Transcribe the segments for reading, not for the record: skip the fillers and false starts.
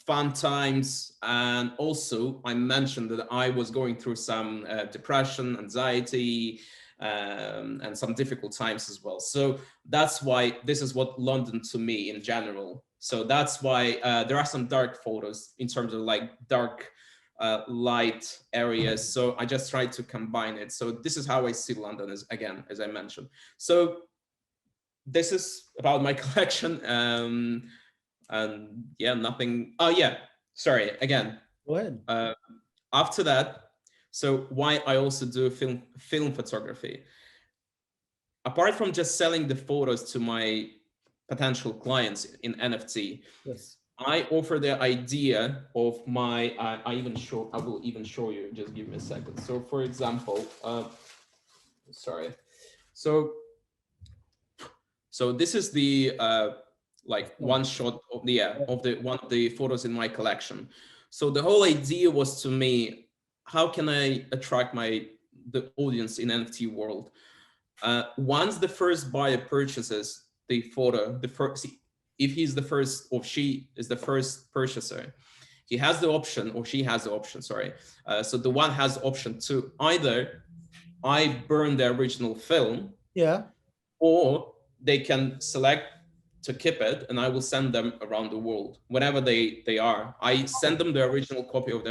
fun times. And also I mentioned that I was going through some depression, anxiety, and some difficult times as well. So that's why this is what London to me in general. So that's why there are some dark photos in terms of like dark light areas. So I just tried to combine it. So this is how I see London, as again, as I mentioned. So this is about my collection. And yeah, nothing. Oh yeah, sorry again. Go ahead. After that, so why I also do film photography. Apart from just selling the photos to my potential clients in NFT, Yes. I offer the idea of my. I will even show you. Just give me a second. So, for example, sorry. So, this is the like one shot of the of the one of the photos in my collection. So the whole idea was to me, how can I attract the audience in NFT world? Once the first buyer purchases the photo, if he's the first or she is the first purchaser, he has the option, or she has the option, sorry. So the one has the option to either I burn the original film, Yeah. or they can select to keep it, and I will send them around the world whenever they are. I send them the original copy of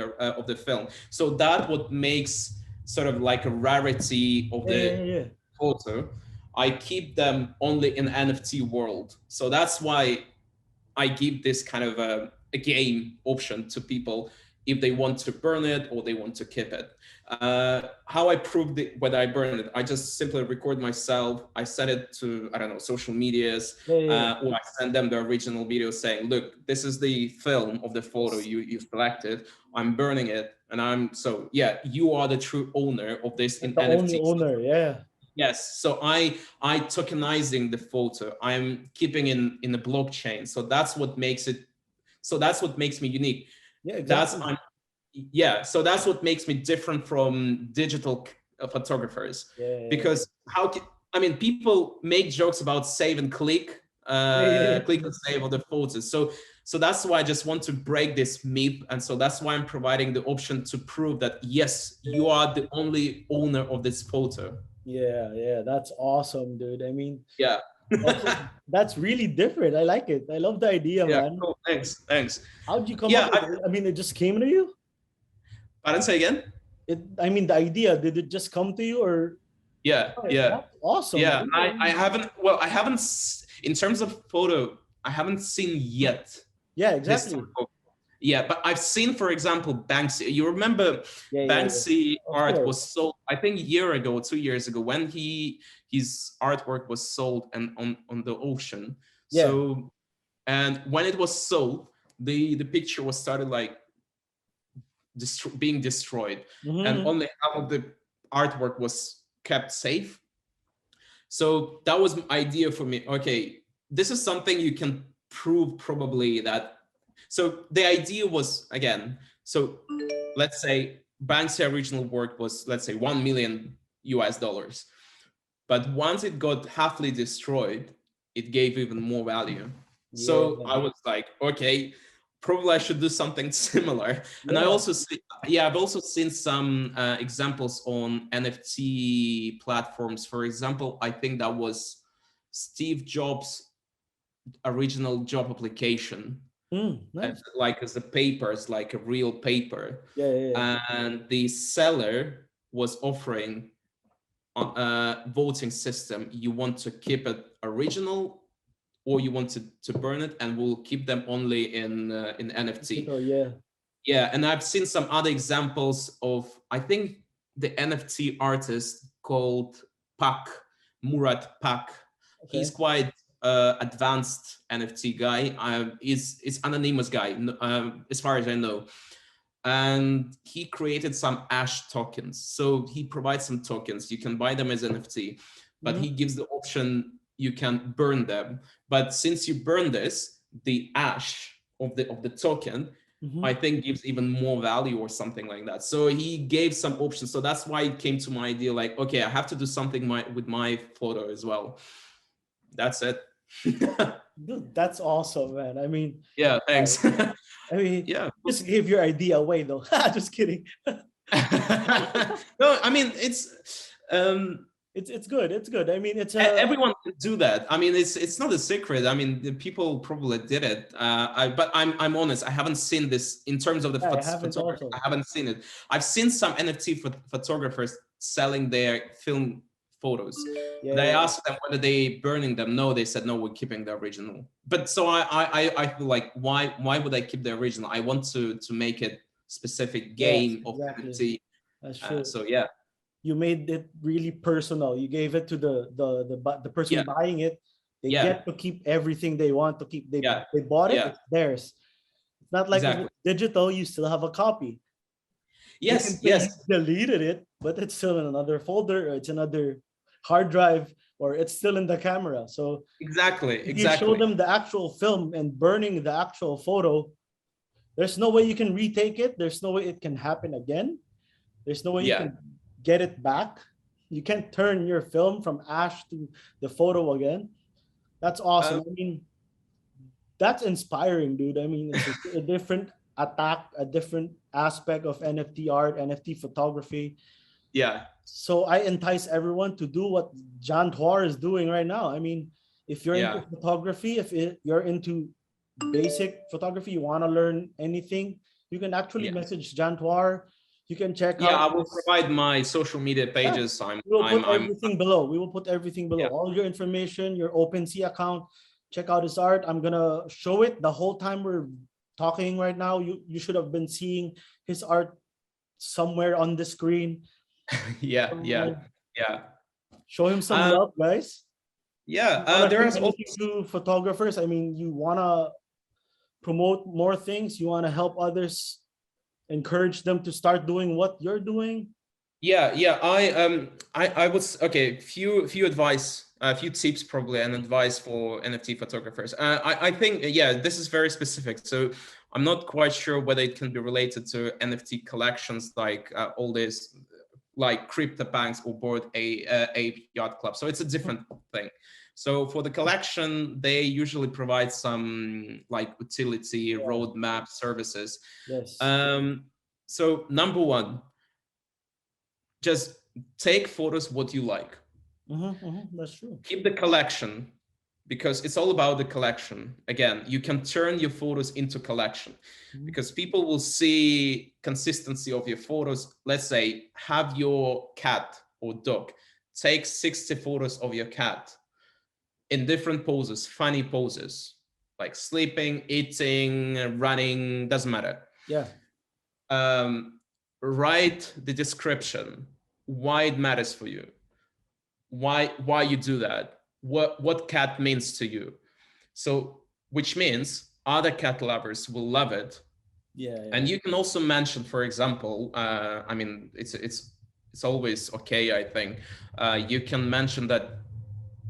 the film. So that what makes sort of like a rarity of Yeah, yeah, the yeah. photo. I keep them only in NFT world. So that's why I give this kind of a game option to people if they want to burn it or they want to keep it. How I prove whether I burn it, I just simply record myself. I send it to, I don't know, social medias, Yeah, yeah, yeah. or I send them the original video saying, look, this is the film of the photo you selected. I'm burning it. And so yeah, you are the true owner of this Like in the only NFT. owner. Yeah. Yes, so I tokenizing the photo. I'm keeping in the blockchain. So that's what makes it. So that's what makes me unique. Yeah, That's exactly. I'm yeah. So that's what makes me different from digital photographers. Yeah, yeah, Because I mean, people make jokes about save and yeah, yeah, click and save of the photos. So that's why I just want to break this myth, and so that's why I'm providing the option to prove that yes, you are the only owner of this photo. yeah, yeah. That's awesome, dude. I mean, Yeah. that's that's really different. I like it. I love the idea, Yeah, man. cool. Thanks. How did you come Yeah, up with it? I mean, it just came to you? I didn't say again. I mean, the idea, did it just come to you, or Yeah, oh, yeah, that's awesome, yeah. dude. I haven't. Well, I haven't. In terms of photo, I haven't seen yet Yeah, this type exactly. of. Yeah, but I've seen, for example, Banksy. You remember Yeah, yeah, yeah. Banksy Of art course. was sold, I think, a year ago, 2 years ago, when his artwork was sold and on the auction. Yeah. So, and when it was sold, the picture was started like being destroyed, and Mm-hmm. only half of the artwork was kept safe. So that was my idea for me. Okay, this is something you can prove probably that. So the idea was, again, so let's say Banksy original work was, let's say, 1 million US dollars. But once it got halfly destroyed, it gave even more value. So Yeah. I was like, okay, probably I should do something similar. And I Yeah. also see, yeah, I've also seen some examples on NFT platforms. For example, I think that was Steve Jobs' original job application, Nice. like as a paper, as like a real paper. Yeah, yeah, yeah. And the seller was offering on a voting system. You want to keep it original, or you want to burn it, and we'll keep them only in NFT. Digital, yeah. Yeah, and I've seen some other examples of, I think, the NFT artist called Pak, Murat Pak. He's Okay. quite advanced NFT guy. He's anonymous guy, as far as I know. And he created some ash tokens. So he provides some tokens. You can buy them as NFT, but Mm-hmm. he gives the option you can burn them. But since you burn this, the ash of the token, I Mm-hmm. think, gives even more value or something like that. So he gave some options. So that's why it came to my idea, like, okay, I have to do something with my photo as well. That's it. Dude, that's awesome, man. I mean, Yeah, thanks. I mean, Yeah. just give your idea away though. Just kidding. No, I mean It's good. It's good. I mean, it's a everyone can do that. I mean, it's not a secret. I mean, the people probably did it. But I'm honest. I haven't seen this in terms of the yeah, I haven't photography. also. I haven't seen it. I've seen some NFT photographers selling their film photos. Yeah, But I yeah, asked them whether they burning them. No, they said no. We're keeping the original. But so I feel like why would I keep the original? I want to make it specific yes, game of exactly. NFT. That's true. So yeah, You made it really personal. You gave it to the person yeah, buying it. They yeah, get to keep everything they want to keep. yeah, They bought it. yeah. It's theirs. It's not like if Exactly. it's digital, you still have a copy. You can Yes, say you yes. deleted it, but it's still in another folder, or it's another hard drive, or it's still in the camera. So Exactly, if you show exactly. them the actual film and burning the actual photo, there's no way you can retake it. There's no way it can happen again. There's no way you Yeah. can get it back. You can't turn your film from ash to the photo again. That's awesome. Um, I mean, that's inspiring, dude. I mean, it's a different attack, a different aspect of NFT art, NFT photography. yeah, So I entice everyone to do what Zhantuar is doing right now. I mean, if you're into yeah, photography, you're into basic photography, you want to learn anything, you can actually yeah. message Zhantuar. You can check Yeah, out I will this. provide my social media Yeah, pages. we will put everything below. We will put everything below. Yeah, All your information, your OpenSea account. Check out his art. I'm gonna show it the whole time we're talking right now. You should have been seeing his art somewhere on the screen. yeah, yeah, So yeah. show him some Um, love, guys. yeah, You wanna there say is also, anything to photographers? I mean, you wanna promote more things. You wanna help others, encourage them to start doing what you're doing. yeah, yeah. I was okay. Few advice, a few tips probably, and advice for NFT photographers. I think yeah, this is very specific. So I'm not quite sure whether it can be related to NFT collections like all this, like CryptoPunks or Bored Ape Yacht Club. So it's a different thing. So for the collection, they usually provide some like utility Yeah. roadmap services. Yes. Um, so number one, just take photos what you like. That's true. Keep the collection because it's all about the collection. Again, you can turn your photos into collection because people will see consistency of your photos. Let's say have your cat or dog take 60 photos of your cat in different poses, funny poses, like sleeping, eating, running, doesn't matter. Yeah. Write the description, why it matters for you, why you do that, what cat means to you. So which means other cat lovers will love it. Yeah. And you can also mention, for example, I mean, it's always okay, I think. You can mention that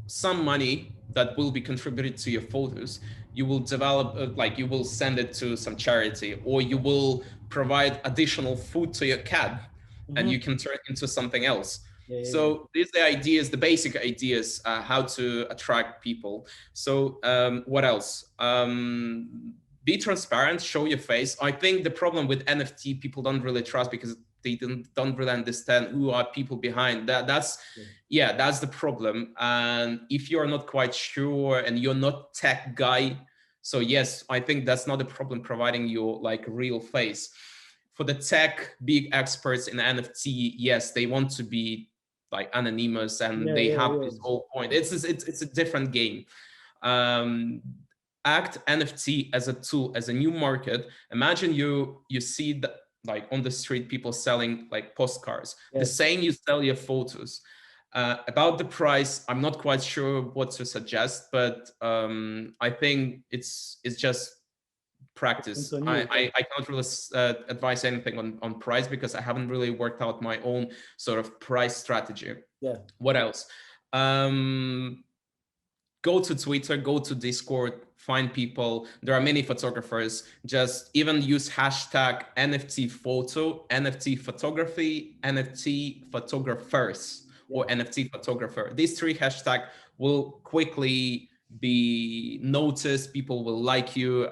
some money that will be contributed to your photos, you will develop, like you will send it to some charity, or you will provide additional food to your cat and you can turn it into something else. Yeah. Yeah. So these are the ideas, the basic ideas, how to attract people. So what else? Be transparent, show your face. I think the problem with NFT, people don't really trust because they don't really understand who are people behind that. That's the problem. And if you're not quite sure and you're not tech guy, so yes, I think that's not a problem providing your like real face. For the tech big experts in NFT, yes, they want to be like anonymous and Yeah. they Yeah. have Yeah. this whole point. It's a different game. Um, act NFT as a tool, as a new market. Imagine you see that like on the street people selling like postcards. The Yes. same you sell your photos. About the price, I'm not quite sure what to suggest, but I think it's just Depends practice. on you. I cannot really advise anything on price because I haven't really worked out my own sort of price strategy. Yeah. What else? Go to Twitter, go to Discord, find people. There are many photographers. Just even use hashtag NFT photo, NFT photography, NFT photographers, or Yeah. NFT photographer. These three hashtags will quickly be noticed, people will like you.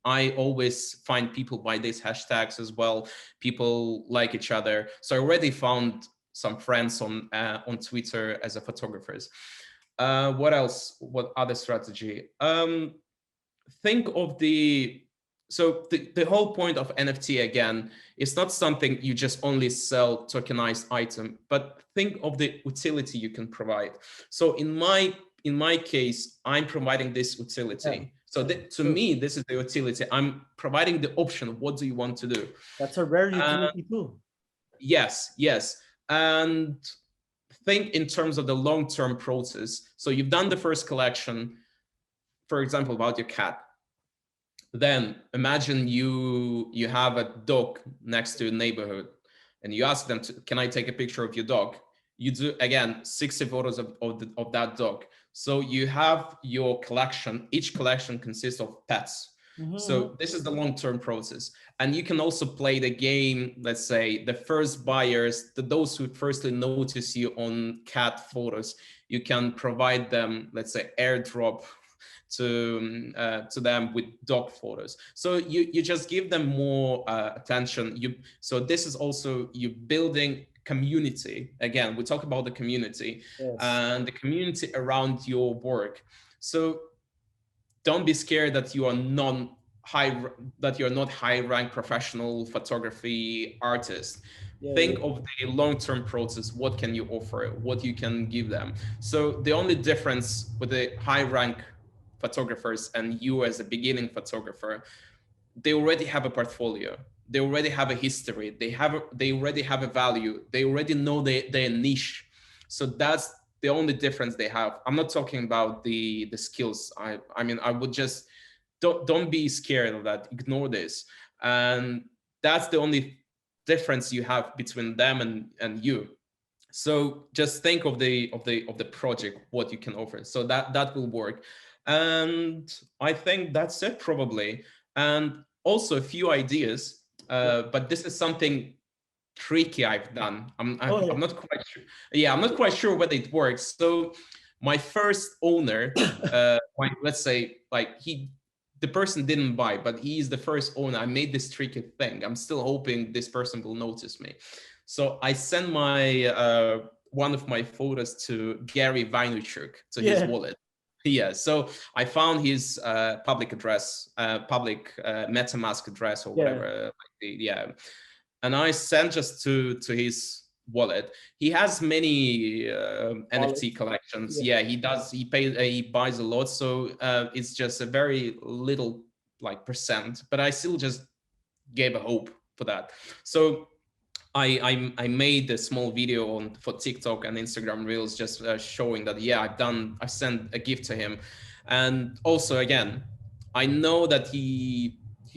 I always find people by these hashtags as well. People like each other. So I already found some friends on Twitter as a photographers. What else? What other strategy? Think of the whole point of NFT again is not something you just only sell tokenized item, but think of the utility you can provide. So in my case, I'm providing this Yeah. utility. So to True. me, this is the utility. I'm providing the option of what do you want to do. That's a rare Uh, utility too. yes, yes. And think in terms of the long-term process. So you've done the first collection, for example, about your cat. Then imagine you have a dog next to a neighborhood and you ask them to, can I take a picture of your dog? You do again 60 photos of that dog. So you have your collection. Each collection consists of pets. Mhm. So this is the long-term process. And you can also play the game, let's say the first buyers, those who firstly notice you on cat photos, you can provide them, let's say, airdrop to them with dog photos. So you just give them more attention. So this is also you building community. Again, we talk about the community Yes. and the community around your work. So don't be scared that you are not high rank professional photography artist. Yeah, Think yeah. of the long-term process. What can you offer? What you can give them? So the only difference with the high rank photographers and you as a beginning photographer, they already have a portfolio, they already have a history, they already have a value, they already know their niche. So that's the only difference they have. I'm not talking about the skills. I mean, I would just don't be scared of that, ignore this. And that's the only difference you have between them and you. So just think of the project, what you can offer, so that will work. And I think that's it probably. And also a few ideas, Yeah. but this is something tricky I've done. Oh I'm yeah. not quite sure. Yeah, I'm not quite sure whether it works. So my first owner, let's say, like, the person didn't buy, but he is the first owner. I made this tricky thing. I'm still hoping this person will notice me. So I sent my one of my photos to Gary Vaynerchuk, to his Yeah. wallet. Yeah, so I found his public address, public MetaMask address or Yeah. whatever. Yeah, and I sent just to his wallet. He has many Wallet. NFT collections. Yeah. Yeah, he does. He buys a lot, so it's just a very little like percent. But I still just gave a hope for that. So I made a small video for TikTok and Instagram Reels, just showing that, yeah, I've sent a gift to him. And also, again, I know that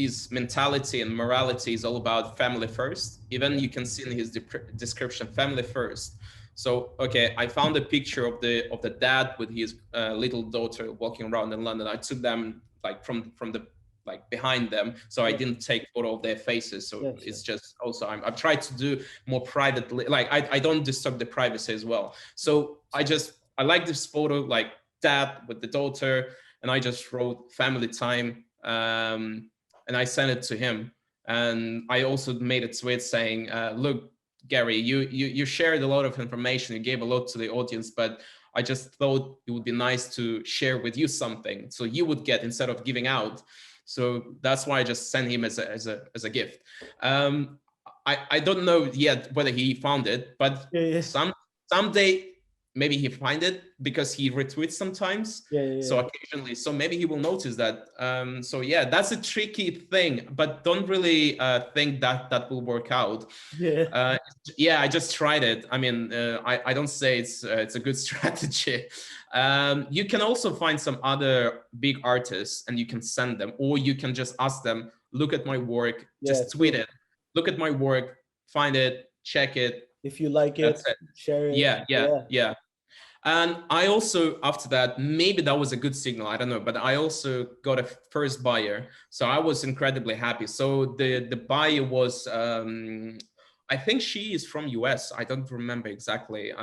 his mentality and morality is all about family first. Even you can see in his description, family first. So okay, I found a picture of the dad with his little daughter walking around in London. I took them like from the like behind them, so I Yeah. didn't take photo of their faces. So Yes. it's Yes. just also I've tried to do more privately, like I don't disturb the privacy as well. So I like this photo, like dad with the daughter, and I just wrote family time, and I sent it to him. And I also made a tweet saying, look, Gary, you shared a lot of information, you gave a lot to the audience, but I just thought it would be nice to share with you something so you would get instead of giving out. So that's why I just sent him as a gift. Um, I don't know yet whether he found it, but Yeah. Yeah. someday maybe he find it, because he retweets sometimes. Yeah. Yeah. So occasionally, so maybe he will notice that. So yeah, that's a tricky thing, but don't really think that will work out. Yeah. Uh, yeah, I just tried it. I mean, I don't say it's a good strategy. You can also find some other big artists and you can send them, or you can just ask them, look at my work, Yeah. just tweet True. it, look at my work, find it, check it. If you like That's it, it. share it. Yeah, yeah, Yeah. yeah. And I also, after that, maybe that was a good signal, I don't know, but I also got a first buyer. So I was incredibly happy. So the buyer was, I think she is from US. I don't remember exactly.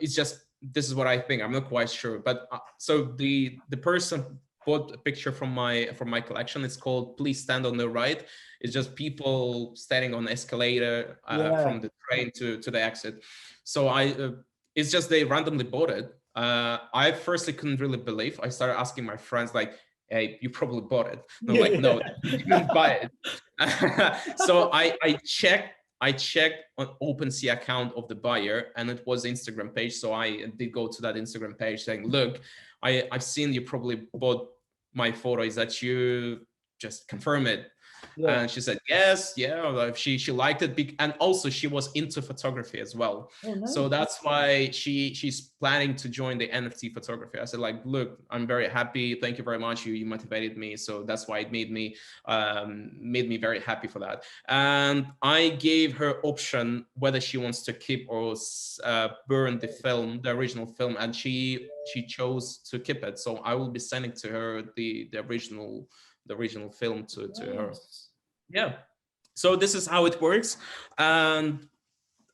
It's just this is what I think. I'm not quite sure, but so the person bought a picture from my collection. It's called "Please Stand on the Right." It's just people standing on the escalator Yeah. from the train to the exit. So it's just they randomly bought it. I firstly couldn't really believe. I started asking my friends like, "Hey, you probably bought it." No, Yeah. like, no, you didn't buy it. So I checked on OpenSea account of the buyer, and it was Instagram page. So I did go to that Instagram page saying, "Look, I've seen you probably bought my photo. Is that you? Just confirm it." Yeah. And she said, "Yes, yeah." She liked it, and also she was into photography as well. Oh, So nice. that's why she's planning to join the NFT photography. I said, like, "Look, I'm very happy. Thank you very much. You motivated me. So that's why it made me very happy for that." And I gave her option whether she wants to keep or burn the film, the original film, and she chose to keep it. So I will be sending to her the original film to her. Nice. Yeah. So this is how it works. And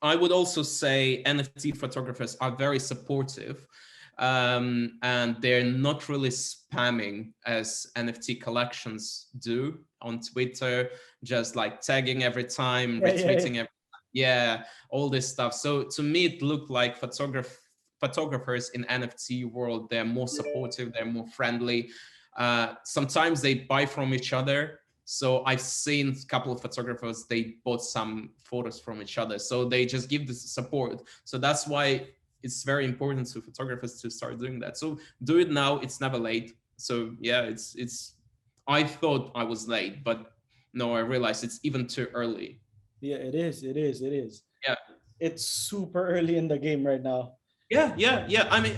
I would also say NFT photographers are very supportive, and they're not really spamming as NFT collections do on Twitter, just like tagging every time, Yeah, yeah, yeah. retweeting every yeah, all this stuff. So to me, it looked like photographers in NFT world, they're more supportive, they're more friendly. Sometimes they buy from each other. So I've seen a couple of photographers, they bought some photos from each other. So they just give this support. So that's why it's very important to photographers to start doing that. So do it now, it's never late. So yeah, I thought I was late, but no, I realized it's even too early. Yeah, it is. It is. It is. Yeah. It's super early in the game right now. Yeah. I mean,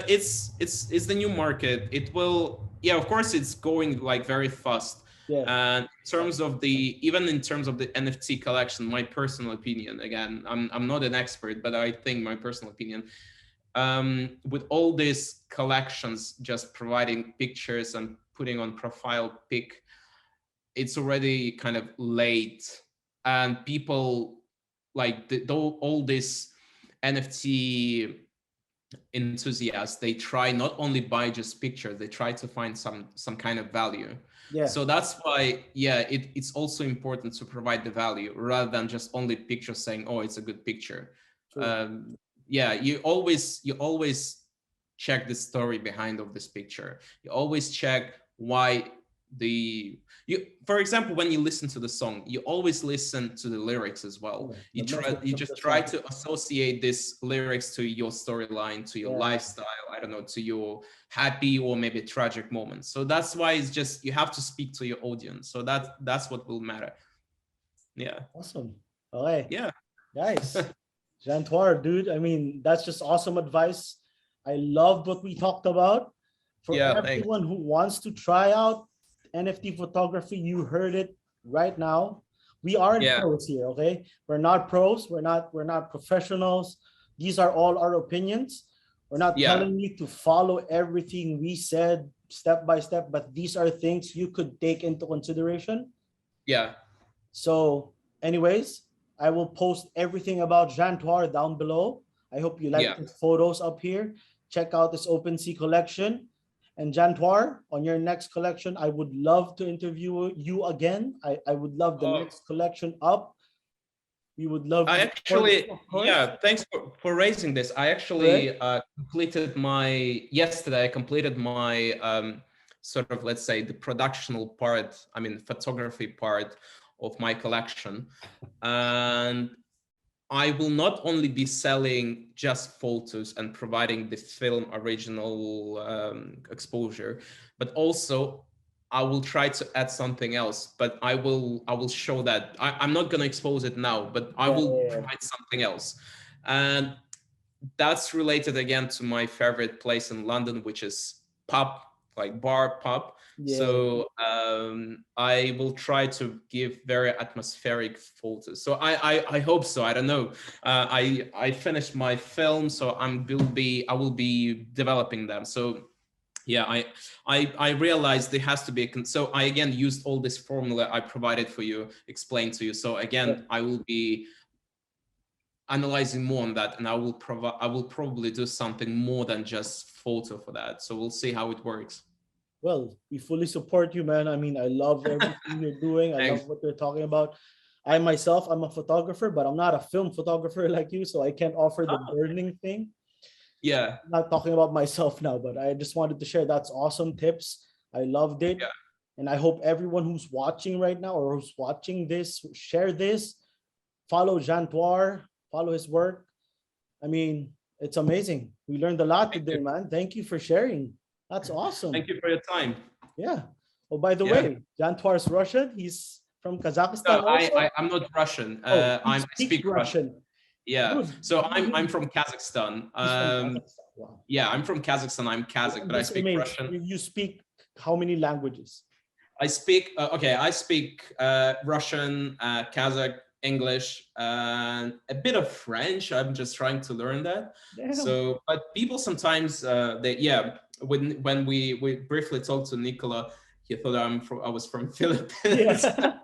it's the new market. It will, yeah, of course, it's going like very fast. Yeah. And even in terms of the NFT collection, my personal opinion, again, I'm not an expert, but I think my personal opinion, with all these collections just providing pictures and putting on profile pic, it's already kind of late, and people like all this NFT enthusiasts, they try not only buy just pictures, they try to find some kind of value. Yeah. So that's why, yeah, it's also important to provide the value rather than just only pictures saying, oh, it's a good picture. True. Yeah, you always check the story behind of this picture. You always check why for example, when you listen to the song, you always listen to the lyrics as well. Yeah. You The try message you of just the try song. to associate this lyrics to your storyline, to your Yeah. lifestyle, I don't know, to your happy or maybe tragic moments. So that's why it's just you have to speak to your audience. So that's what will matter. Yeah. Awesome. Okay. Yeah. Nice. Zhantuar, dude. I mean, that's just awesome advice. I loved what we talked about. For Yeah, thanks. everyone who wants to try out NFT photography, you heard it right now. We aren't Yeah. pros here, okay? We're not pros. We're not professionals. These are all our opinions. We're not Yeah. telling you to follow everything we said step by step, but these are things you could take into consideration. Yeah. So, anyways, I will post everything about Zhantuar down below. I hope you like Yeah. the photos up here. Check out this OpenSea collection. And Zhantuar, on your next collection, I would love to interview you again. I would love the Oh, next collection up. We would love I to record it, actually, of course. yeah, thanks for raising this. I Right? actually yesterday I completed my sort of, let's say, the productional part, I mean, photography part of my collection. And I will not only be selling just photos and providing the film original exposure, but also I will try to add something else. But I will show that I'm not going to expose it now, but I Yeah, will yeah, provide something else, and that's related again to my favorite place in London, which is pub, like bar pub. yeah. Yeah. So I will try to give very atmospheric photos. So I hope so. I don't know. I finished my film, so I will be developing them. So yeah, I realized there has to be so I again used all this formula I provided for you, explained to you. So Yeah. again, I will be analyzing more on that, and I will probably do something more than just photo for that. So we'll see how it works. Well, we fully support you, man. I mean, I love everything you're doing. I love Thanks. what you're talking about. I myself, I'm a photographer, but I'm not a film photographer like you, so I can't offer the burning thing. Yeah. I'm not talking about myself now, but I just wanted to share that's awesome tips. I loved it. Yeah. And I hope everyone who's watching right now or who's watching this, share this, follow Zhantuar, follow his work. I mean, it's amazing. We learned a lot today, man. Thank you for sharing. That's awesome. Thank you for your time. Yeah. Oh, by the Yeah. way, Zhantuar's Russian. He's from Kazakhstan No, also. I'm not Russian. Oh, he I speak Russian. Yeah. Dude, So I'm from Kazakhstan. he's from Kazakhstan. Wow. Yeah, I'm from Kazakhstan. I'm Kazakh, I'm but I just speak amazed. Russian. You speak how many languages? I speak okay. I speak Russian, Kazakh, English, and a bit of French. I'm just trying to learn that. Damn. So, but people sometimes when we briefly talked to Nicola, he thought I was from Philippines. Yeah.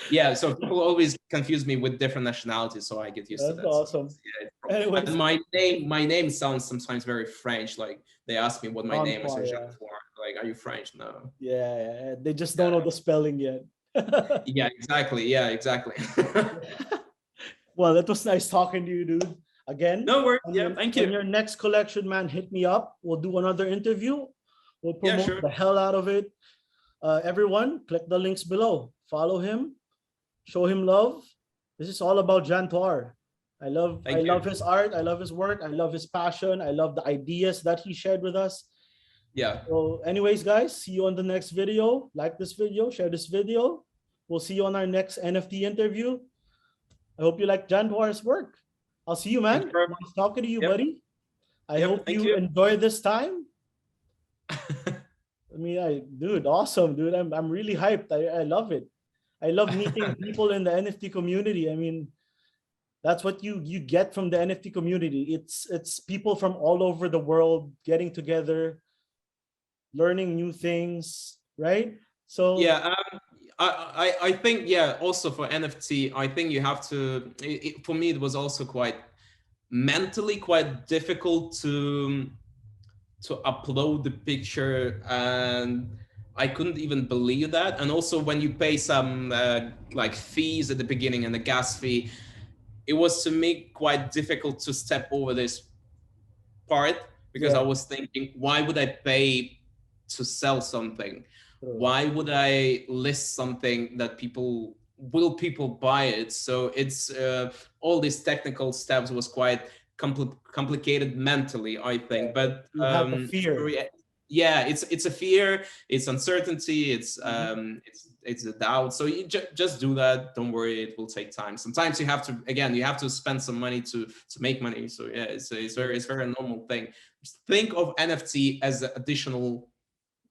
Yeah, so people always confuse me with different nationalities, so I get used to that. That's awesome. So, yeah, Anyways, and my name sounds sometimes very French. Like they ask me what my name is. Zhantuar, Like, are you French? No. yeah. They just don't know the spelling yet. Yeah, exactly. Yeah, exactly. Well, it was nice talking to you, dude. Again, No worries. Yeah, thank you. On your next collection, man, hit me up. We'll do another interview. We'll promote sure. the hell out of it. Everyone, click the links below. Follow him. Show him love. This is all about Zhantuar. I love his art. I love his work. I love his passion. I love the ideas that he shared with us. Yeah. So anyways, guys, see you on the next video. Like this video, share this video. We'll see you on our next NFT interview. I hope you like Zhantuar's work. I'll see you, man. Nice talking to you, buddy. I hope you enjoy this time. I mean, dude, awesome, dude. I'm really hyped. I love it. I love meeting people in the NFT community. I mean, that's what you get from the NFT community. It's people from all over the world getting together, learning new things, right? So yeah, I think also for NFT, I think you have to. For me, it was also quite mentally quite difficult to upload the picture, and I couldn't even believe that. And also when you pay some like fees at the beginning and the gas fee, it was to me quite difficult to step over this part, because I was thinking, why would I pay to sell something? Why would I list something that people buy it? So it's all these technical steps was quite complicated mentally, I think. But you have the fear. Yeah, it's a fear, it's uncertainty, it's a doubt. So you just do that. Don't worry, it will take time. Sometimes you have to spend some money to make money. So yeah, it's very normal thing. Just think of NFT as an additional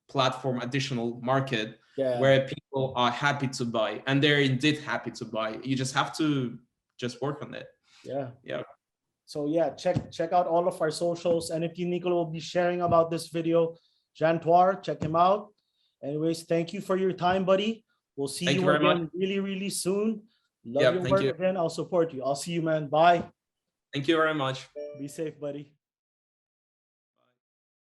platform, additional market where people are happy to buy, and they're indeed happy to buy. You just have to work on it. Yeah. So yeah, check out all of our socials. NFT Nicola will be sharing about this video. Zhantuar, check him out. Anyways, thank you for your time, buddy. We'll see you again really, really soon. Love your work again. I'll support you. I'll see you, man. Bye. Thank you very much. Be safe, buddy.